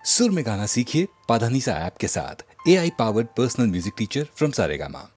सुर में गाना सीखिए पाधानीसा ऐप के साथ। AI powered personal music teacher from Saregama.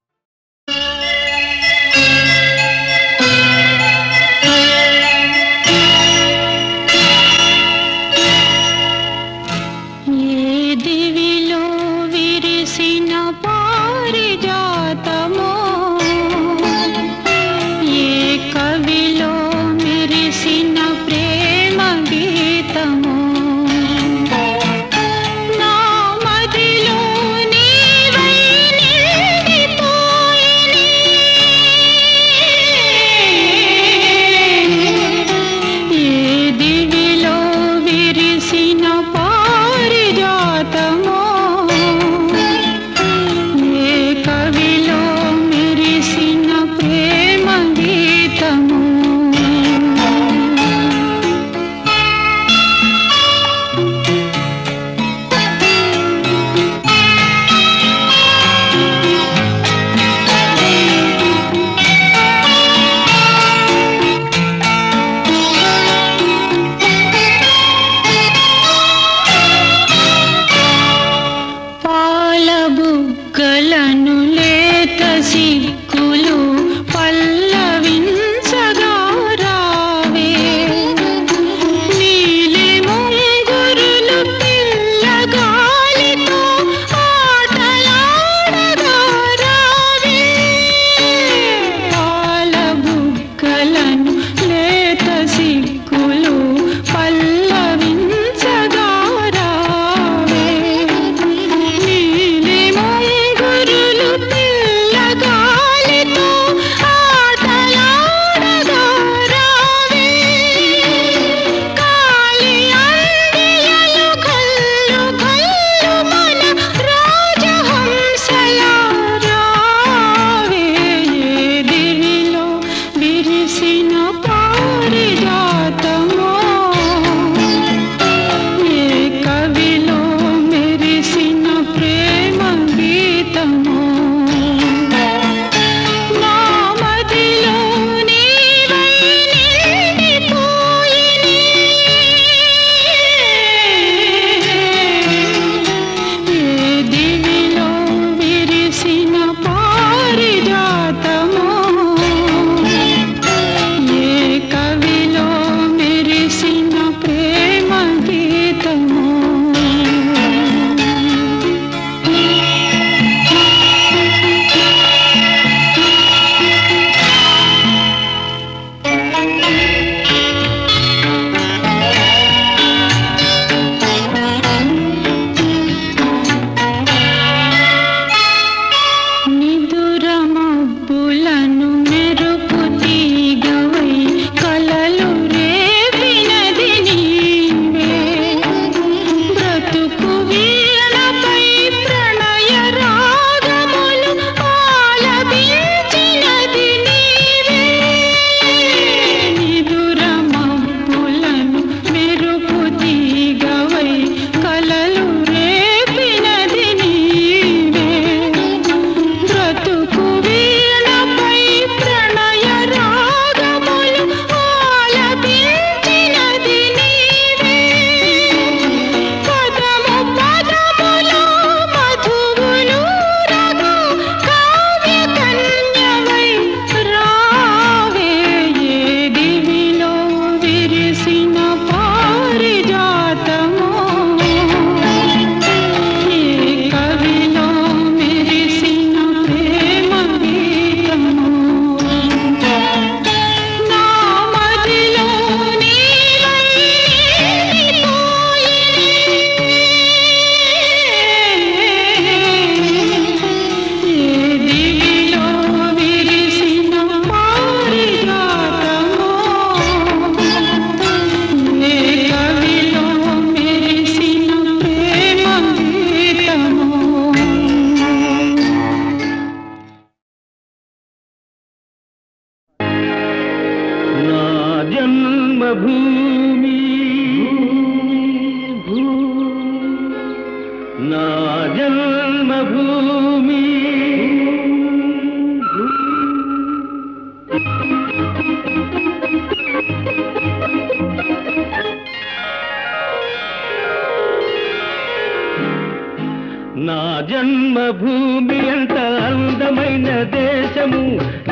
నా జన్మభూమి ఎంత అందమైన దేశము,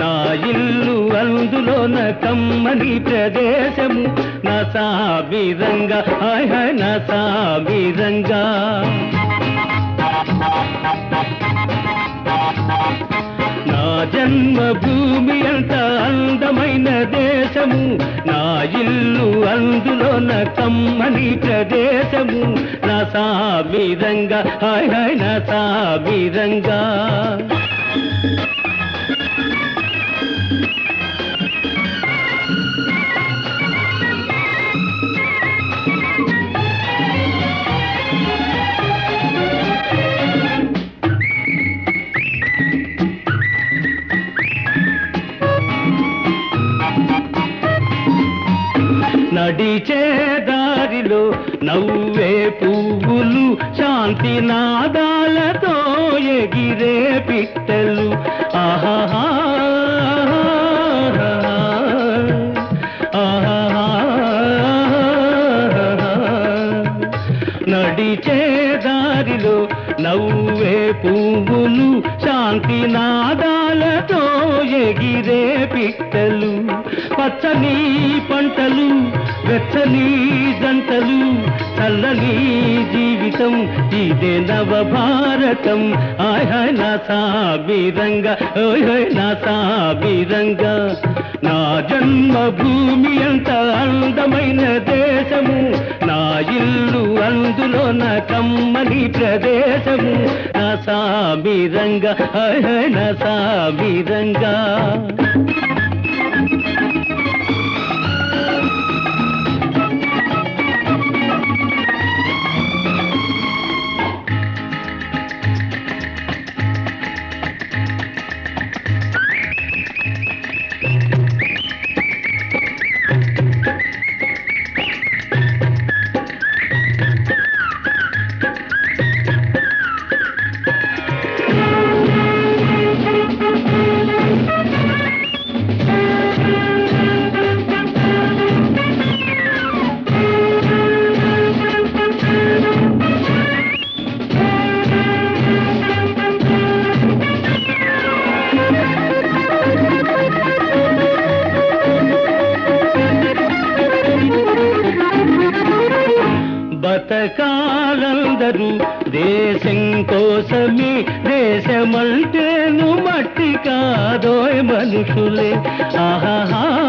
నా ఇల్లు అందులోన కమ్మని ప్రదేశము, నా సామిరంగా హాయ్ హాయ్ నా సామిరంగా. నా జన్మభూమి ఎంత అందమైన దేశము, నా ఇల్లు అందులోన కమ్మని ప్రదేశము, నా సామిరంగా హాయ్ హాయ్ నా సామిరంగా. నడిచే దారిలో నవ్వే పువ్వులు, శాంతి నాదాలతో ఎగిరే పిట్టలు, ఆహా నడిచే దారిలో నవ్వే పువ్వులు, శాంతి నాదాలతో ఎగిరే పిట్టలు, పచ్చని పంటలు వెచ్చని జంటలు, చల్లని జీవితం ఇదే నవభారతం, హాయ్ హాయ్ నా సామిరంగా ఓయ్ హాయ్ నా సామిరంగా. నా జన్మభూమి ఎంత అందమైన దేశము, నా ఇల్లు అందులో నా కమ్మని ప్రదేశము, నా సామిరంగా హాయ్ హాయ్ నా సామిరంగా. బతకాలందరూ దేశం కోసమే, దేశమంటేను మట్టి కాదోయ్ మనుషులే, ఆహా ఆహా.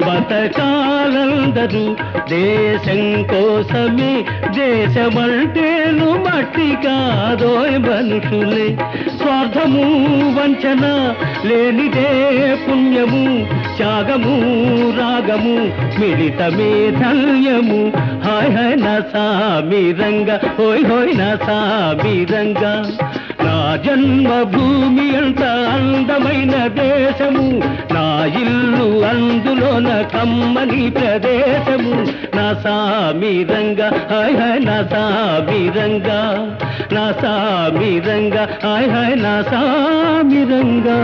బతకాలందరూ దేశం కోసమే, దేశమంటేను మట్టి కాదోయ్ మనుషులే, స్వార్థము వంచన లేనిదే పుణ్యము, త్యాగము రాగము మిళితమే ధన్యము, హాయ్ హాయ్ నా సామిరంగా హోయ్ హోయ్ నా సామిరంగా. నా జన్మభూమి ఎంత అందమైన దేశము, నా ఇల్లు అందులోన కమ్మని ప్రదేశము, నా సామిరంగా హాయ్ హాయ్ నా సామిరంగా, నా సామిరంగా హాయ్ హాయ్ నా సామిరంగా.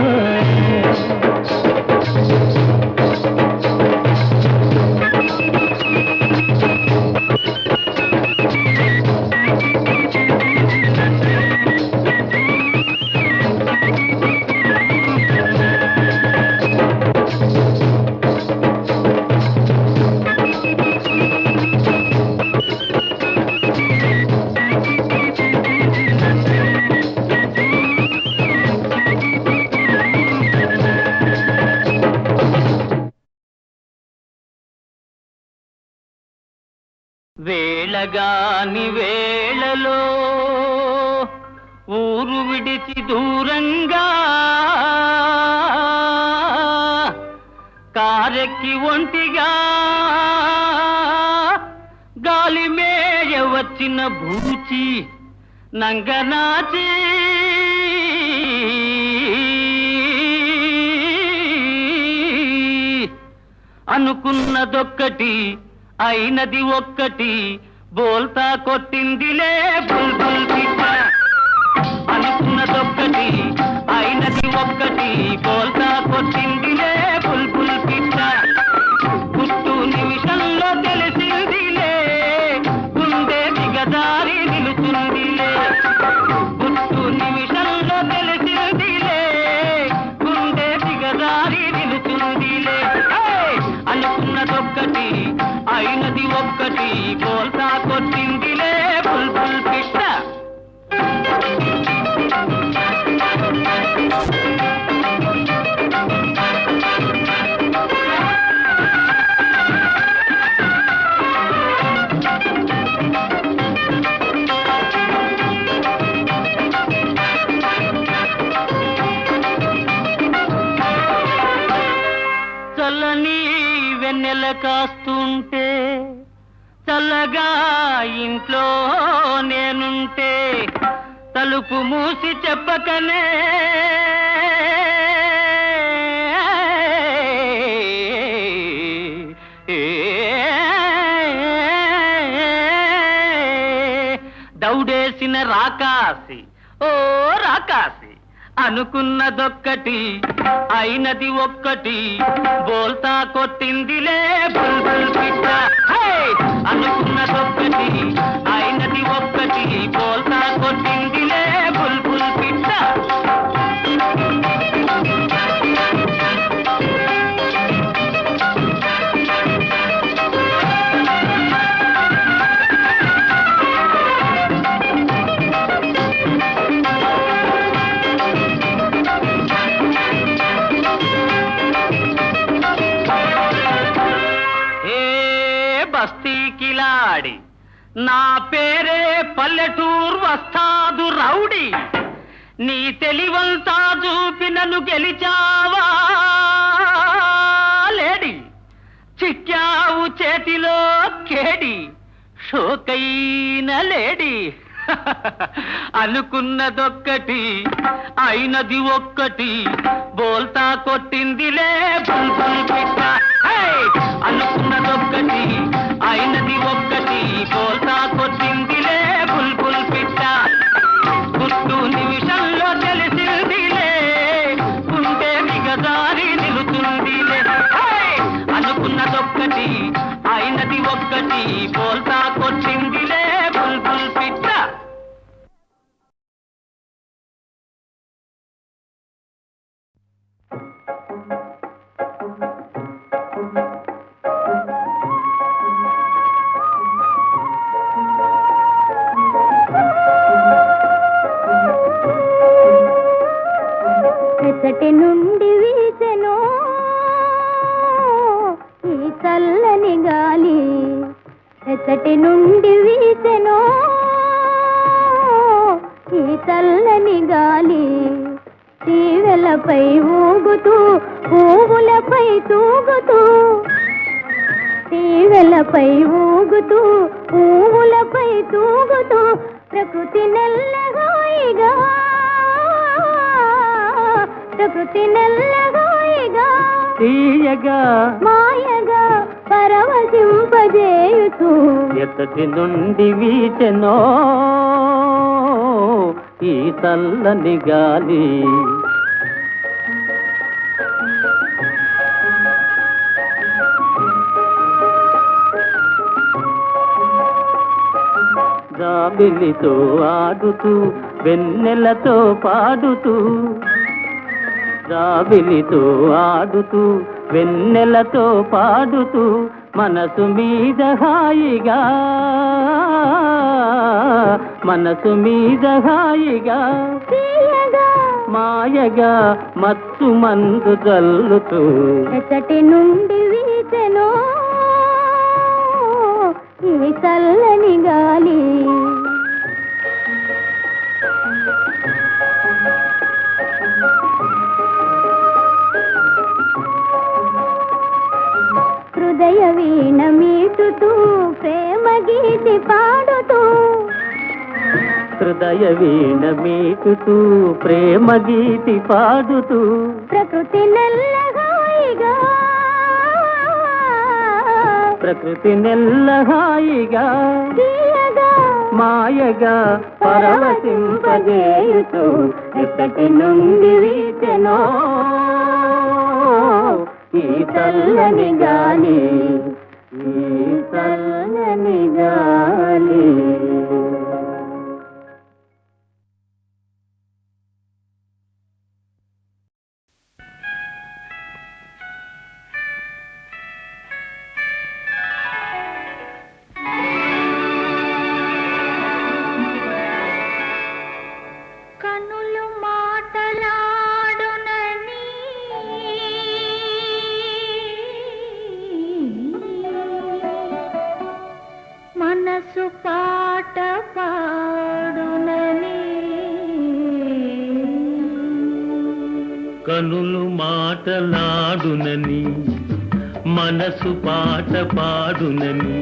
వేళగాని వేళలో ఊరు విడిచి దూరంగా, కారెక్కి ఒంటిగా గాలి మేయ వచ్చిన భూచి నంగనాచి, అనుకున్నదొక్కటి అయినది ఒక్కటి, బోల్తా కొట్టిందిలే బుల్బుల్ పిట్ట. అనుకున్నదొక్కటి అయినది ఒక్కటి, బోల్తా కొట్టిందిలే బుల్బుల్ పిట్ట. అనుకున్నదొక్కటి అయినది ఒక్కటి బోల్తా కొట్టిందిలే బుల్బుల్ పిట్ట. చల్లని వెన్నెల కాస్తుంటే చల్లగా ఇంట్లో నేనుంటే తలుపు మూసి చెప్పకనే దౌడేసిన రాకాసి ఓ రాకాసి అనుకున్నదొక్కటి అయినది ఒక్కటి బోల్తా కొట్టిందిలే బుల్బుల్ పిట్ట. అనుకున్నదొక్కటి అయినది ఒక్కటి బోల్తా కొట్టిందిలే బుల్బుల్ పిట్ట. బస్తీకిలాడి నా పేరే పల్లెటూరు వస్తాదు రౌడి. నీ తెలివంతా చూపి నన్ను గెలిచావా లేడి. చిక్కావు చేతిలో కేడి షోకైన లేడి. అనుకున్నదొక్కటి అయినది ఒక్కటి బోల్తా కొట్టిందిలే బుల్బుల్ పిట్ట. అనుకున్నదొక్కటి అయినది ఒక్కటి బోల్తా కొట్టిందిలే బుల్బుల్ పిట్ట. గుట్టు నిమిషంలో తెలిసిందిలే గుండె దిగజారి నిలుతుందిలే. అనుకున్నదొక్కటి అయినది ఒక్కటి బోల్తా కొట్టిందిలే బుల్బుల్ పిట్ట. ఎచ్చటి నుండి వీసెనో ఈ చల్లని గాలి. ఎచ్చటి నుండి వీసెనో ఈ చల్లని గాలి. తీవెలపై ఊగుతూ పువ్వులపై తూగుతూ తీవెలపై ఊగుతూ పువ్వులపై తూగుతూ ప్రకృతి నెల్లగాయిగా ప్రకృతి నెల్లగాయిగా తీయగా మాయగా పరవశింపజేయుతూ ఎత్తటి నుండి వీచెనో ఈ చల్లని గాలి. జాబిలితో ఆడుతూ వెన్నెలతో పాడుతూ జాబిలితో ఆడుతూ వెన్నెలతో పాడుతూ మనసు మీద హాయిగా మనసు మీద హాయిగా మాయగా మత్తు మందు జల్లుతూ ఎచ్చటి నుండి వీచెనో ఈ చల్లని గాలి. హృదయ వీణ మీటుతూ ప్రేమ గీతి పాడుతూ హృదయ వీణ మీటుతూ ప్రేమ గీతి పాడుతూ ప్రకృతి నెల్లగాయిగా ప్రకృతి నెల్లహాయిగా మాయగా పరవశింపజేయుతూ ఎక్కటి నుండి వీచెనో ఈ చల్లని గాలి ఈ చల్లని గాలి. మనసు పాట పాడునని కనులు మాటలాడునని మనసు పాట పాడునని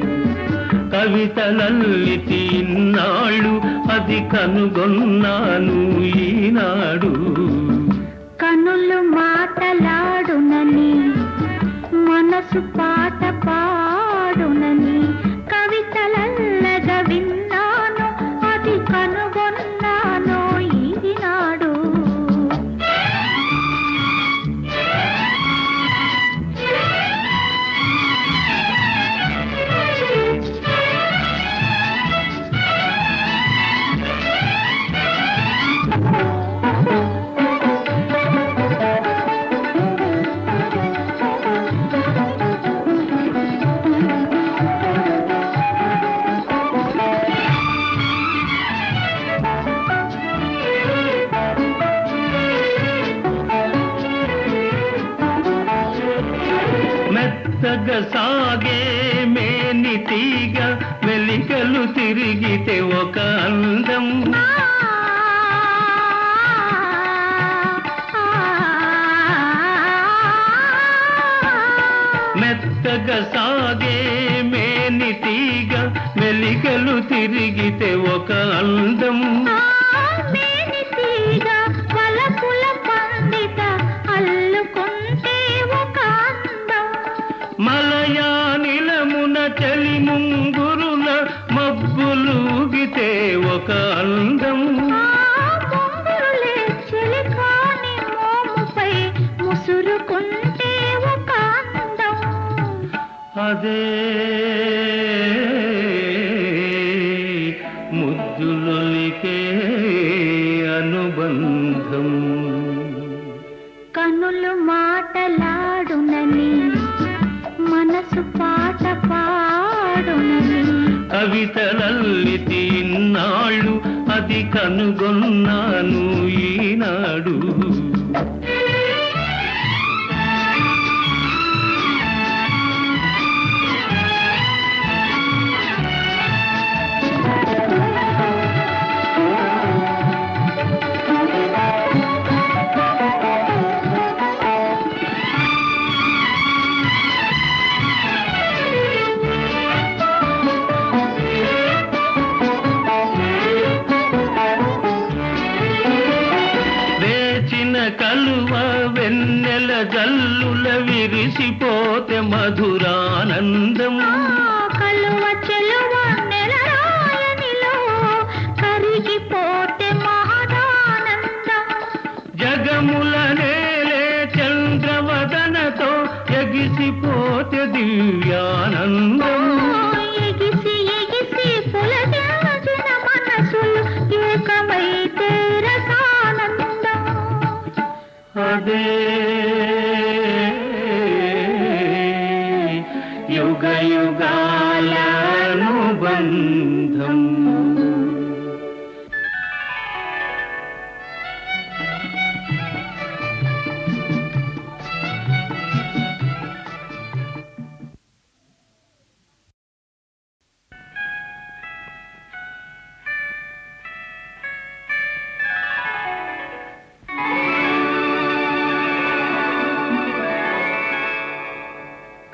కవితలల్లితి ఇన్నాళ్ళు అది కనుగొన్నాను ఈనాడు. కనులు మాటలాడునని మనసు పాట పాడునని కవితలల్లగా విన్నాను అది కనుగొన్నాను ఈనాడు. మెత్తగా సాగే మేని తీగ వెలికలు తిరిగితే ఒక అందం. మెత్తగా సాగే మేని తీగ వెలికలు తిరిగితే ఒక అందం. మలయానిలమున చలి ముంగురుల మబ్బులూగితే ఒక అందం. ముసురుకుంటే ఒక అందం. అదే ముద్దులొలికే అనుబంధం. కనులు మాటలాడునని మనసు పాట పాడునని కవితలల్లితి ఇన్నాళ్ళు అది కనుగొన్నాను ఈనాడు. కలువ వెన్నెల జల్లుల విరిసిపోతే మధురానందం. కలువ చెలువ నెలరాయనిలో కరిగిపోతే మహదానందం. జగముల నేలే చంద్రవదనతో ఎగిసిపోతే దివ్యానందం. ఎగిసి ఎగిసి పులకించిన మనసులు ఏకమైతే రసానందం. అదే యుగ యుగాల అనుబంధం.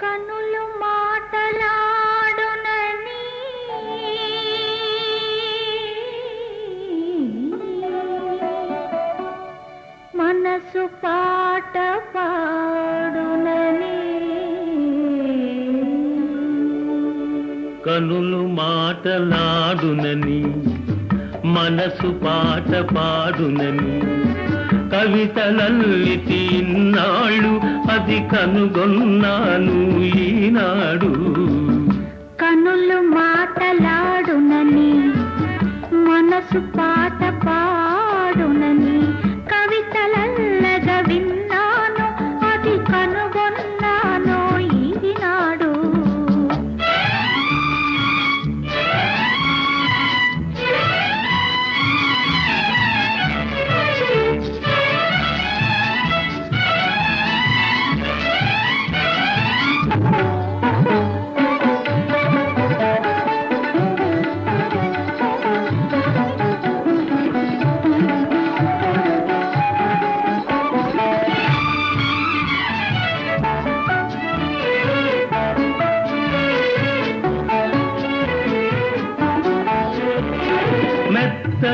కనులు మాటలాడునని మనసు పాట పాడునని కనులు మాటలాడునని మనసు పాట పాడునని కవితలల్లితి ఇన్నాళ్ళు అది కనుగొన్నాను ఈనాడు. కనులు మాటలాడునని మనసు పాట పాడునని కవితలల్లగా విన్నాను అది కనుగొన్నాను ఈనాడు.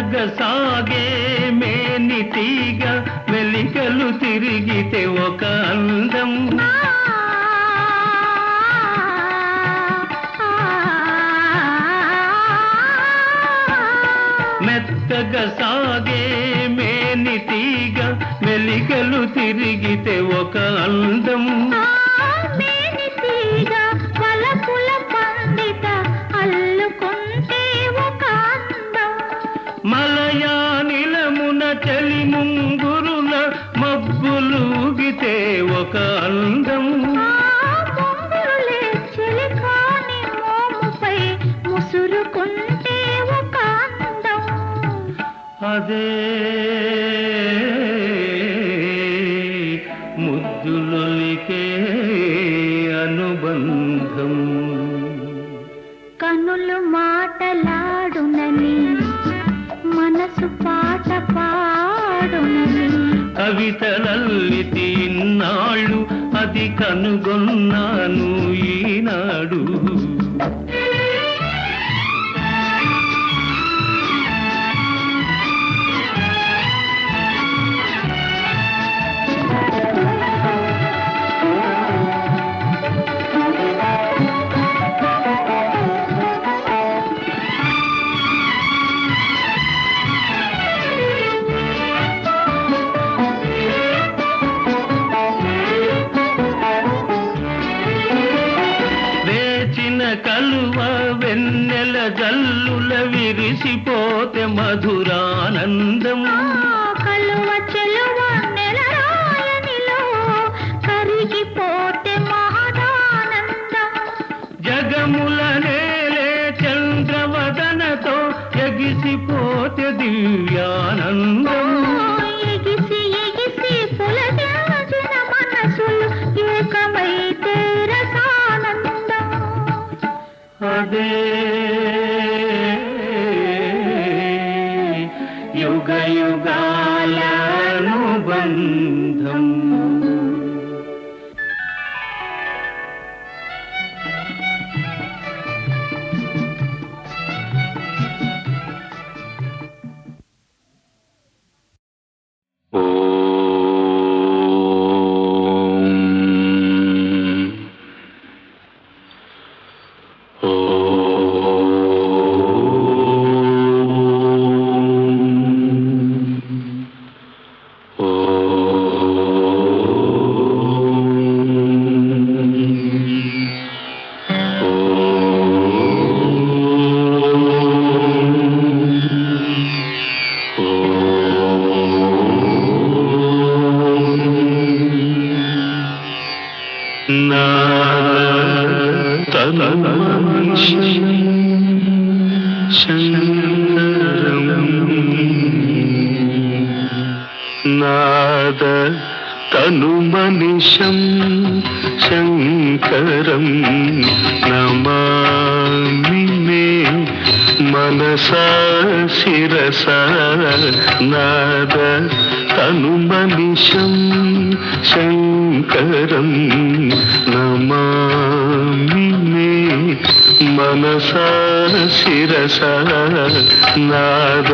మెత్తగా సాగే మేని తీగ మెలికలు తిరిగితే ఒక అందం. మెత్తగా సాగే మేని తీగ మెలికలు తిరిగితే ఒక అందం. మలయానిలమున చలి ముంగురుల మబ్బులూగితే ఒక అందం. ముసురుకుంటే ఒక అందం. అదే ముద్దులొలికే అనుబంధం. కనులు మాటలాడునని మనసు పాట పాడునని కవితలల్లితి ఇన్నాళ్ళు అది కనుగొన్నాను ఈనాడు. కలువ వెన్నెల జల్లుల విరిసిపోతే మధురానందం. కలువ చెలువ నెలరాయనిలో కరిగిపోతే మహదానందం. జగముల నేలే చంద్రవదనతో ఎగిసిపోతే దివ్యానందం. ఎగిసి ఎగిసి పులకించిన మనసులు ఏకమైతే రసానందం. అదే యుగ యుగాల అనుబంధం. నాద తనుమనిషం శంకరం నమామి మే మనసా శిరసా. నాద తనుమనిషం శంకరం నమామి మే మనసా శిరసా. నాద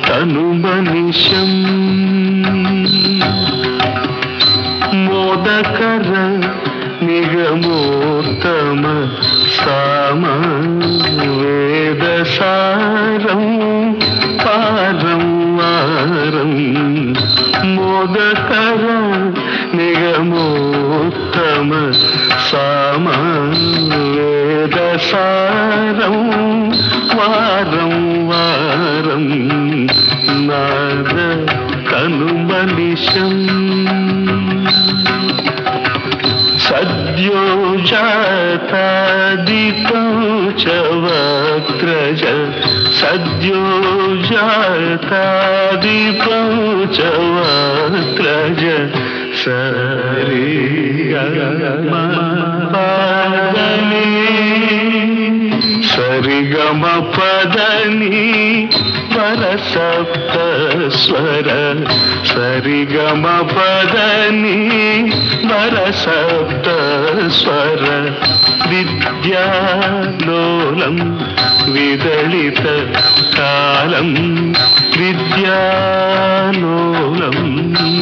తనుమనిషం మోదకర నిగమోత్తమ సామ వేదసారం పారం వారం. మోదకర నిగమోత్తమ సామ వేదసారం వారం వారం. నాద తనుమనిషం సద్యో జాతాదితో చ వక్త్రజ. సద్యో జాతాదితో చ వక్త్రజ. సరి గమ పదని సరిగమ పదని వర సప్త స్వర. సరిగమ పదని వర సప్త స్వర. విద్యాలోలం విదళిత కాలం విద్యాలోలం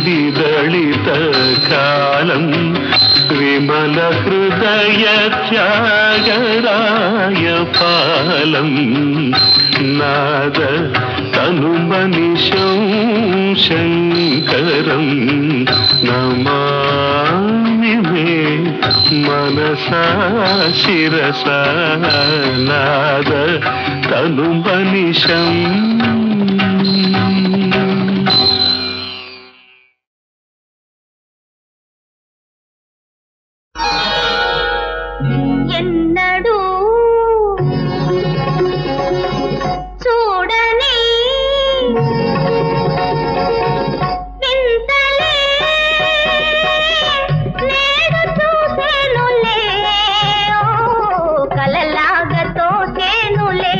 విదళిత కాలం విమల హృదయ త్యాగరాయ పాలం నాద తనుమనిశం శంకరం నమామి మే మనసా శిరసా నాద తనుమనిశం. ఎన్నడూ చూడని వింతలే నేడు చూసేనులే, ఓ కలలాగా తోచేనులే,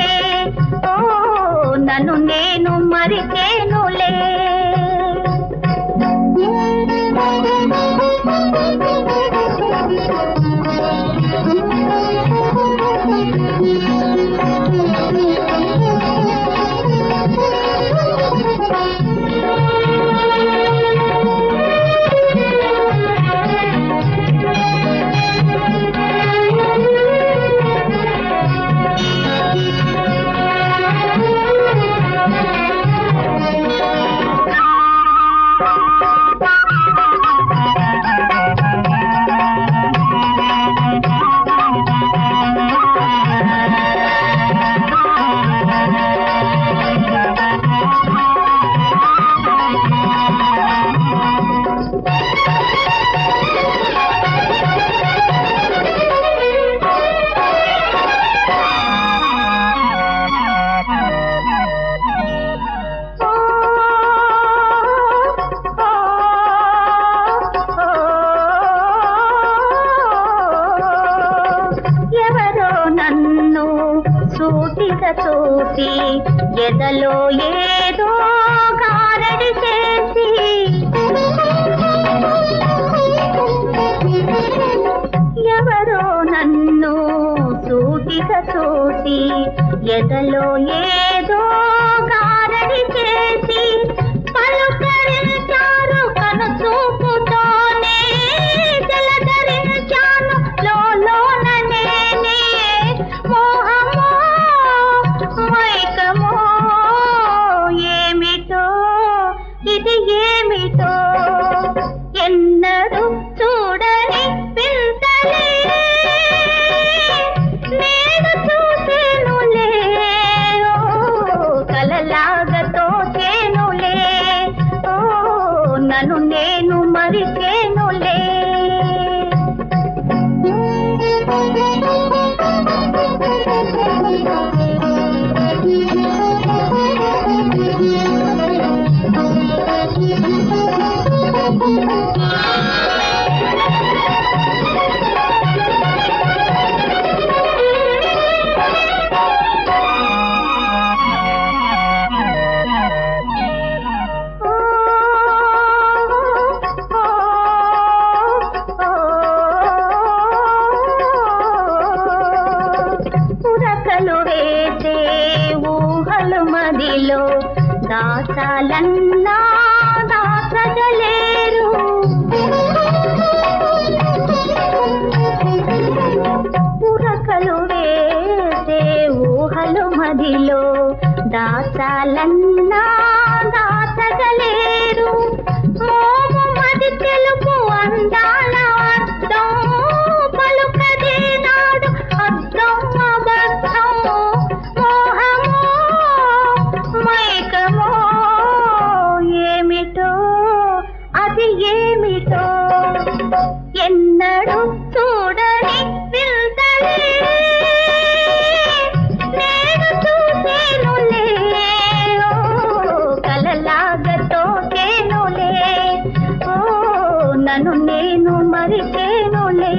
ఓ నన్ను నేను మరిచేనులే. చూసి ఎదలో ఏదో గారడి చేసి ఎవరో నన్ను సూటిగా చూసి ఎదలో ఏదో గారడి చేసి పలుకరించారు కను చూపుతోనే జలధరించాను లోన నేనే మోహమో మైకమో ఏమిటో ఇది ఏమిటో ఎన్నడూ చూడని వింతలే నేను చూసేనులే ఓ కలలాగా తోచేనులే ఓ నన్ను నేను మరిచేనులే మదిలో దాచాలన్నా దాచగలేరు పురకలు వేసే ఊహలు మదిలో దాచాలన్నా దాచగలేరు మోము మది తెలుపు అందాల అర్థం పలుకదే నాడు అర్థం అబద్ధం మైకమో ఏమిటో అది ఏమిటో ఎన్నడూ చూడని వింతలే నేను చూసేనులే ఓ కలలాగా తోచేనులే ఓ నన్ను నేను మరిచేనులే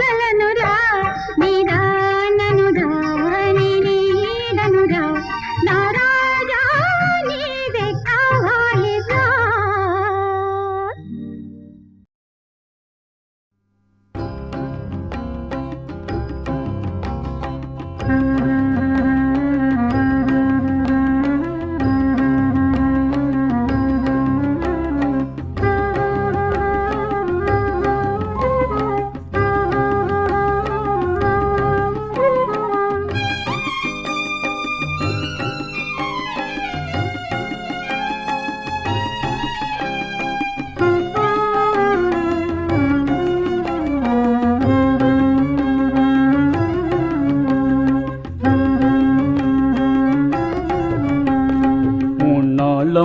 వదలనురా నీదాననురా నీ నీడనురా నా రాజా నీదే కావాలిరా.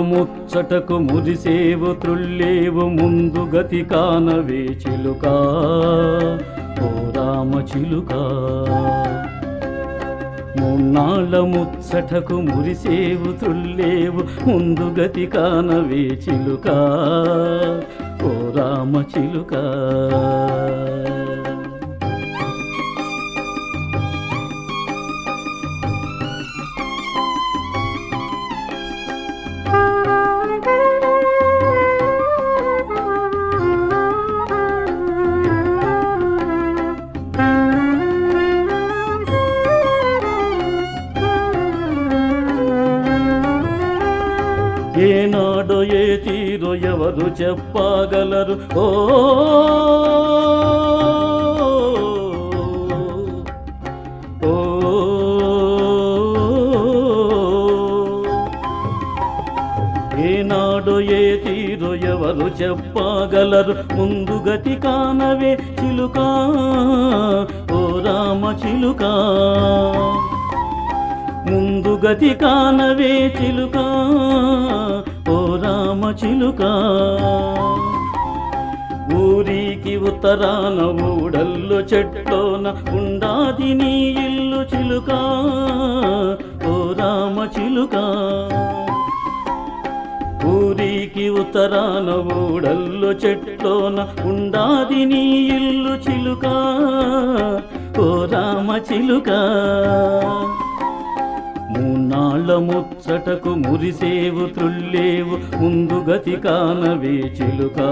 ముచ్చటకు మురిసేవు త్రుల్లేవు ముందు గతి కానవే చిలుకా ఓ రామ చిలుకా. మూన్నాళ్ళ ముచ్చటకు మురిసేవు త్రుల్లేవు ముందు గతి కానవే చిలుకా ఓ రామ చిలుకా. ఏనాడో ఏ తీరో ఎవరు చెప్పగలరు ఓ ఓ ఏనాడో ఏ తీరో ఎవరు చెప్పగలరు ముందు గతి కానవే చిలుకా ఓ రామ చిలుకా. ముందు గతి కానవే చిలుకా ఓ రామ చిలుకా. ఊరికి ఉత్తరాన ఊడల్లో చెట్లోన ఉండాది నీ ఇల్లు చిలుకా ఓ రామ చిలుకా. ఊరికి ఉత్తరాన ఊడల్లో చెట్లోన ఉండాది నీ ఇల్లు చిలుకా ఓ రామ చిలుకా. మూన్నాళ్ళ ముచ్చటకు మురిసేవు త్రుల్లేవు ముందు గతి కానవే చిలుకా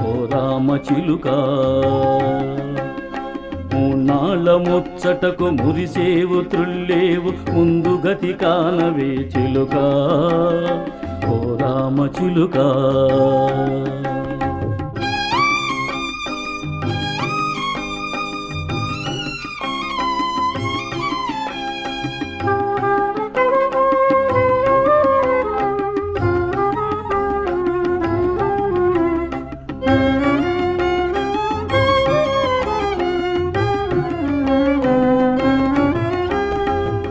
ఓ రామ చిలుకా. మూన్నాళ్ళ ముచ్చటకు మురిసేవు త్రుల్లేవు ముందు గతి కానవే చిలుకా ఓ రామ చిలుకా.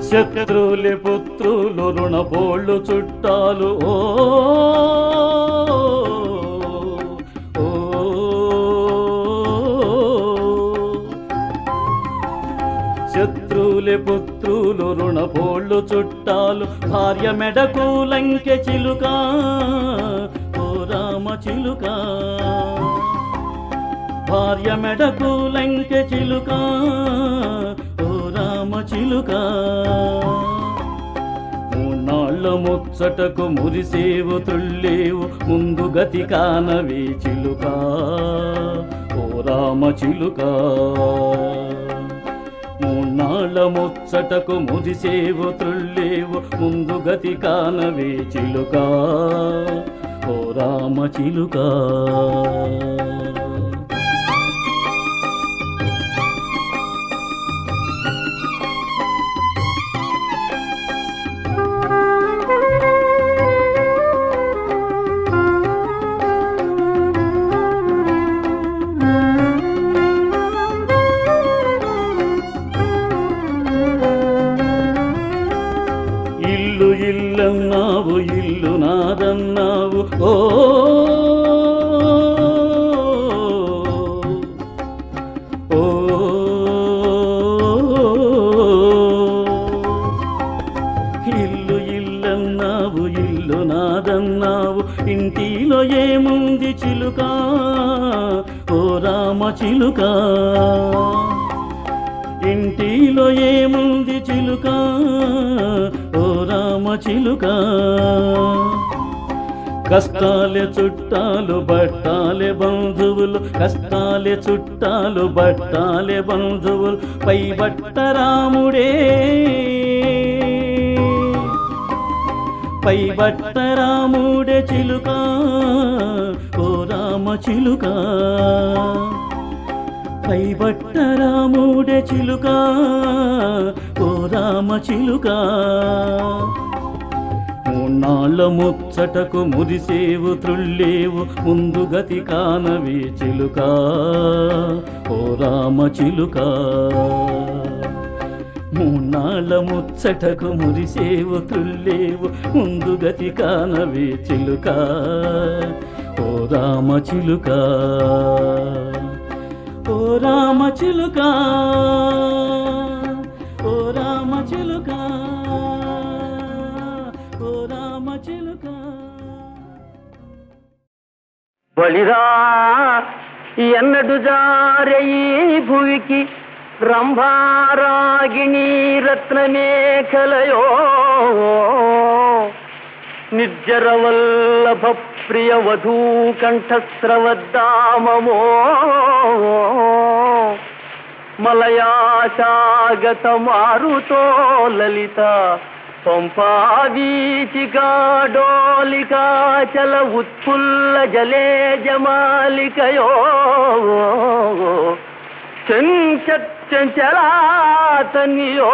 శత్రువులే పుత్రులు రుణపోళ్ళు చుట్టాలు ఓ ఓ. శత్రువులే పుత్రులు రుణపోళ్ళు చుట్టాలు భార్య మెడకు లంకె చిలుకా ఓ రామ చిలుకా. భార్య మెడకు లంకె చిలుకా ఓ రామ చిలుకా. మూన్నాళ్ళ ముచ్చటకు మురిసేవు త్రుల్లేవు ముందు గతి కానవే చిలుకా ఓ రామ చిలుకా. మూన్నాళ్ళ ముచ్చటకు మురిసేవు త్రుల్లేవు ముందు గతి కానవే చిలుకా ఓ రామ చిలుకా. ఇల్లన్నావు ఇల్లు నాదన్నావు ఓ ఓ. ఇల్లు ఇల్లన్నావు ఇల్లు నాదన్నావు ఇంటిలో ఏముంది చిలుకా ఓ రామ చిలుక ఇంటిలో ఏముంది చిలుక ఓ రామ చిలుక కష్టాలే చుట్టాలు బట్టాలే బంధువులు కష్టాలే చుట్టాలు బట్టాలే బంధువులు పై బట్ట రాముడే పై బట్ట రాముడే చిలుక ఓ రామ చిలుక పై బట్ట రాముడే చిలుక ఓ రామ చిలుక మూన్నాళ్ళ ముచ్చటకు మురిసేవు త్రుళ్ళేవు ముందు గతి కానవి చిలుక ఓ రామ చిలుక మూన్నాళ్ళ ముచ్చటకు మురిసేవు త్రుళ్ళేవు ముందు గతి కానవి చిలుక ఓ రామ చిలుక ఓ రామ చిలుక ఓ రామ చిలుక ఓ రామ చిలుక బలిరా ఎన్నడు జారే ఈ భువికి రంభారాగిణి రత్నమేఖలయో నిర్జరవల్లభ ప్రియ వధూ కంఠస్రవద్దామమో మలయాశాగత మారుతో లలిత పంపావీచికాడోలికాచల ఉత్ఫుల్ల జలే జమాలికయో చంచలాతనియో